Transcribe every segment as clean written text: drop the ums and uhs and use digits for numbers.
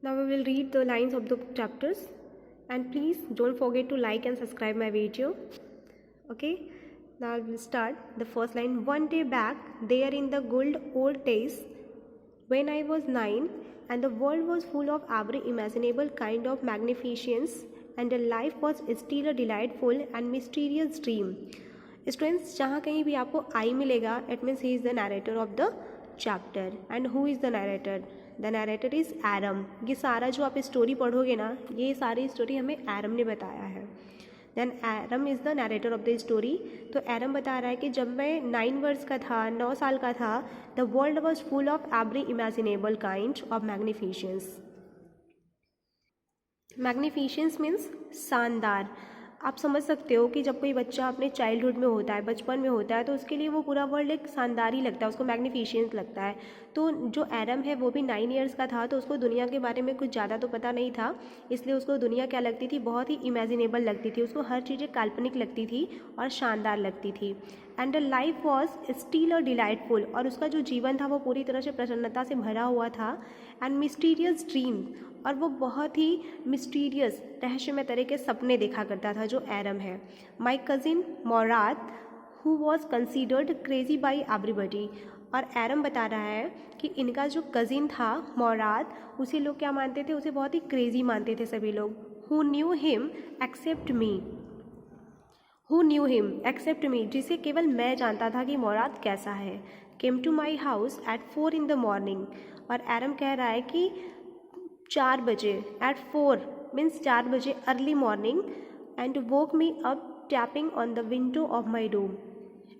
Now we will read the lines of the chapters, and please don't forget to like and subscribe my video. Okay, now we'll start. The first line: one day back, there in the good old days, when I was 9, and the world was full of every imaginable kind of magnificence, and the life was still a delightful and mysterious dream. Students, जहाँ कहीं भी आपको I मिलेगा, it means he is the narrator of the chapter. And who is the narrator? The narrator is Aram. ये सारा जो आप story पढ़ोगे ना, ये सारी स्टोरी हमें एरम ने बताया है. Then Aram is the narrator of the story. तो एरम बता रहा है कि जब मैं 9 वर्ष का था, 9 साल का था, the world was full of every imaginable kind of magnificence. Magnificence means शानदार. आप समझ सकते हो कि जब कोई बच्चा अपने चाइल्डहुड में होता है, बचपन में होता है, तो उसके लिए वो पूरा वर्ल्ड एक शानदार ही लगता है, उसको मैग्निफिशेंस लगता है. तो जो एरम है वो भी 9 ईयर्स का था, तो उसको दुनिया के बारे में कुछ ज़्यादा तो पता नहीं था, इसलिए उसको दुनिया क्या लगती थी, बहुत ही इमेजिनेबल लगती थी, उसको हर चीज़ें काल्पनिक लगती थी और शानदार लगती थी. And the life was still a delightful. और उसका जो जीवन था वो पूरी तरह से प्रसन्नता से भरा हुआ था. And mysterious dream. और वो बहुत ही मिस्टीरियस, रहस्यमय तरह के सपने देखा करता था जो एरम है. My cousin Mourad, who was considered crazy by everybody. और एरम बता रहा है कि इनका जो कज़िन था मोराद, उसे लोग क्या मानते थे, उसे बहुत ही क्रेजी मानते थे सभी लोग. Who knew him except me. Who knew him except me, जिसे केवल मैं जानता था कि मोराद कैसा है. Came to my house at 4 in the morning. और एरम कह रहा है कि 4 बजे, एट 4 मीन्स 4 बजे, early morning, and woke me up tapping on the window of my room.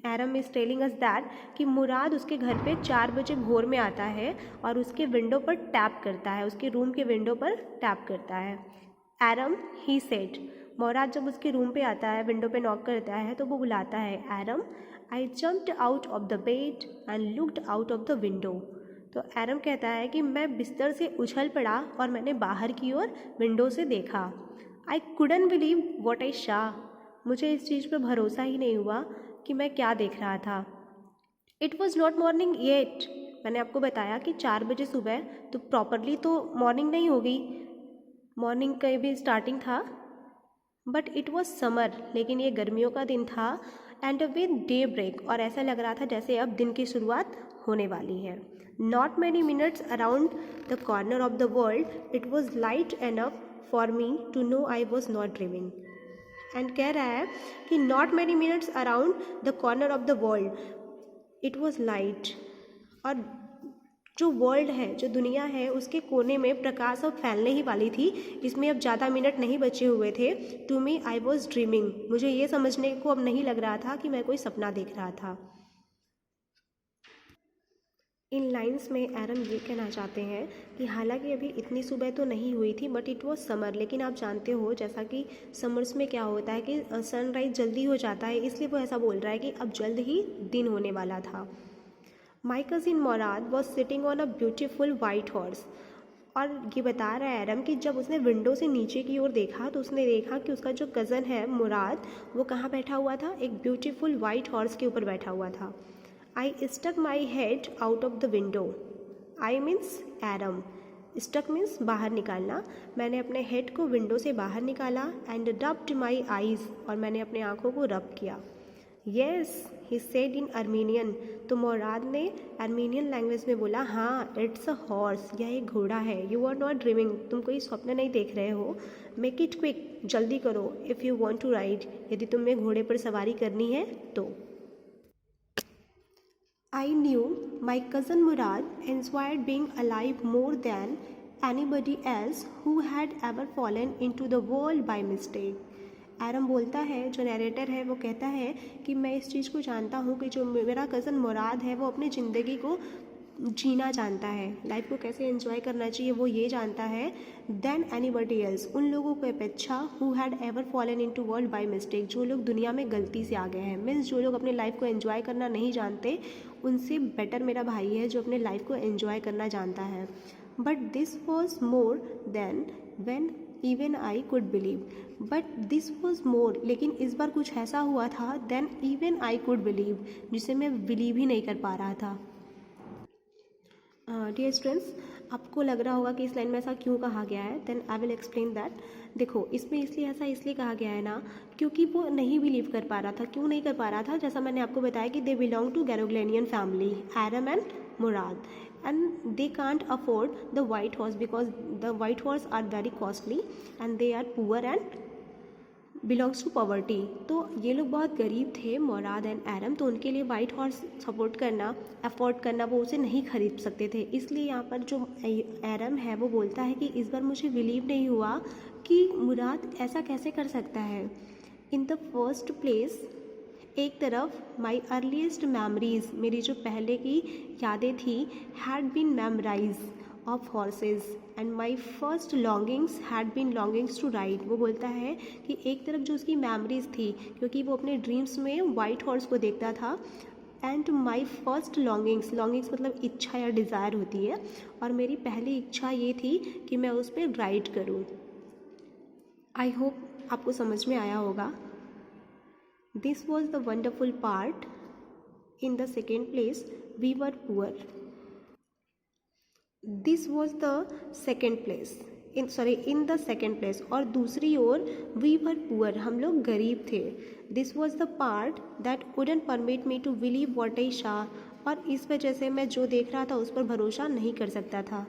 Aram is telling us that कि मुराद उसके घर पे 4 बजे भोर में आता है और उसके विंडो पर टैप करता है, उसके रूम के विंडो पर टैप करता है. एरम, ही सेड. मुराद जब उसके रूम पे आता है, विंडो पे नॉक करता है, तो वो बुलाता है, Aram. I jumped out of the bed and looked out of the window. तो एरम कहता है कि मैं बिस्तर से उछल पड़ा और मैंने बाहर की ओर विंडो से देखा. I couldn't believe what I शा. मुझे इस चीज़ पर भरोसा ही नहीं हुआ कि मैं क्या देख रहा था. It was not morning yet. मैंने आपको बताया कि 4 बजे सुबह, तो प्रॉपरली तो मॉर्निंग नहीं होगी, मॉर्निंग का भी स्टार्टिंग था. बट इट वॉज समर, लेकिन ये गर्मियों का दिन था. एंड विद डे ब्रेक, और ऐसा लग रहा था जैसे अब दिन की शुरुआत होने वाली है. Not many minutes around the corner of the world, it was light enough for me to know I was not dreaming. And कह रहा है कि not many minutes around the corner of the world, it was light. और जो world है, जो दुनिया है, उसके कोने में प्रकाश अब फैलने ही वाली थी. इसमें अब ज़्यादा मिनट नहीं बचे हुए थे. To me I was dreaming. मुझे ये समझने को अब नहीं लग रहा था कि मैं कोई सपना देख रहा था. इन लाइंस में एरम ये कहना चाहते हैं कि हालांकि अभी इतनी सुबह तो नहीं हुई थी, बट इट वॉज समर. लेकिन आप जानते हो जैसा कि समर्स में क्या होता है कि सनराइज जल्दी हो जाता है, इसलिए वो ऐसा बोल रहा है कि अब जल्द ही दिन होने वाला था. My cousin Mourad was sitting on a beautiful white horse. और ये बता रहा है एरम कि जब उसने विंडो से नीचे की ओर देखा तो उसने देखा कि उसका जो कज़न है मुराद, वो कहाँ बैठा हुआ था, एक ब्यूटीफुल वाइट हॉर्स के ऊपर बैठा हुआ था. I stuck my head out of the window. I means Aram. Stuck means बाहर निकालना. मैंने अपने हेड को विंडो से बाहर निकाला. एंड रब्ड माई आईज, और मैंने अपने आँखों को रब किया. Yes, he said in Armenian. तो मोराद ने अर्मीनियन लैंग्वेज में बोला, हाँ, इट्स अ हॉर्स, यह एक घोड़ा है. यू आर नॉट ड्रीमिंग, तुम कोई स्वप्न नहीं देख रहे हो. मेक इट क्विक, जल्दी करो. If you want to ride, यदि तुम्हें घोड़े पर सवारी करनी है तो. I knew my cousin Murad enjoyed being alive more than anybody else who had ever fallen into the world by mistake. एरम बोलता है, जो नरेटर है वो कहता है कि मैं इस चीज़ को जानता हूँ कि जो मेरा कज़न मुराद है वो अपनी ज़िंदगी को जीना जानता है, लाइफ को कैसे एंजॉय करना चाहिए वो ये जानता है. देन एनीबडी एल्स, उन लोगों को अपेक्षा, who had ever fallen into world by mistake, जो लोग दुनिया में गलती से आ गए हैं. मीन्स जो लोग अपने लाइफ को एंजॉय करना नहीं जानते, उनसे बेटर मेरा भाई है जो अपने लाइफ को एंजॉय करना जानता है. But this was more than when even I could believe. But this was more, लेकिन इस बार कुछ ऐसा हुआ था, than even I could believe, जिसे मैं बिलीव ही नहीं कर पा रहा था. डियर स्टूडेंट्स, आपको लग रहा होगा कि इस लाइन में ऐसा क्यों कहा गया है, then I will explain that. देखो, इसमें इसलिए ऐसा इसलिए कहा गया है ना, क्योंकि वो नहीं बिलीव कर पा रहा था। क्यों नहीं कर पा रहा था? जैसा मैंने आपको बताया कि they belong to Garoghlanian family, Aram and Mourad, and they can't afford the white horse because the white horse are very costly and they are poor and belongs to poverty. तो ये लोग बहुत गरीब थे, मुराद एंड एरम, तो उनके लिए white horse support करना, अफोर्ड करना, वो उसे नहीं खरीद सकते थे। इसलिए यहाँ पर जो एरम है वो बोलता है कि इस बार मुझे बिलीव नहीं हुआ कि मुराद ऐसा कैसे कर सकता है। इन द फर्स्ट प्लेस, एक तरफ माई अर्लीस्ट मेमोरीज, मेरी जो पहले की यादें थी, had been memorise of horses and my first longings had been longings to ride. वो बोलता है कि एक तरफ जो उसकी मेमोरीज थी, क्योंकि वो अपने ड्रीम्स में वाइट हॉर्स को देखता था, and my first longings, longings मतलब इच्छा या डिज़ायर होती है, और मेरी पहली इच्छा ये थी कि मैं उस पर राइड करूँ। आई होप आपको समझ में आया होगा। This was the wonderful part. In the second place, we were poor. This was the second place. In the second place. और दूसरी ओर we were poor, हम लोग गरीब थे. This was the part that wouldn't permit me to believe what I saw. और इस वजह से मैं जो देख रहा था उस पर भरोसा नहीं कर सकता था.